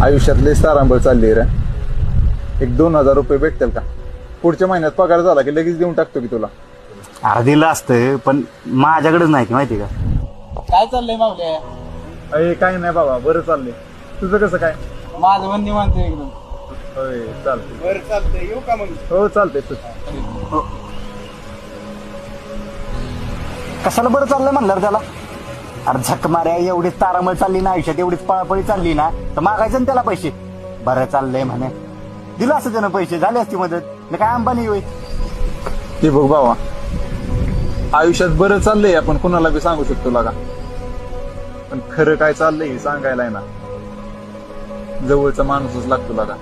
आयुष्यातले तारांबळ चालली रे. एक 2,000 रुपये भेटतील का? पुढच्या महिन्यात पगार झाला की लगेच देऊन टाकतो की तुला. अरे दिलं असतं पण माझ्याकडेच नाही की माहिती का. काय चाललंय मावल्या? अरे काय नाही बाबा, बरं चाललंय. तुझं कसं काय? माझं पण निवांत आहे एकदम. होय चालतंय. बरं चालतंय, येऊ का मग? हो चालतंय. कशाला बरं चाललंय म्हणलं रे त्याला. अरे झक माऱ्या, एवढीच तारामळ चालली ना आयुष्यात, एवढीच पळापळी चालली ना, तर मागायचं ना त्याला पैसे. बरं चाललंय म्हणे, दिलं असं त्यानं पैसे, झाली असती मदत. मी काय अंबानी होय. हे बघ बाबा, आयुष्यात बरं चाललंय आपण कुणाला बी सांगू शकतो लागा, पण खरं काय चाललंय हे सांगायला आहे ना जवळचा माणूसच लागतो लागा.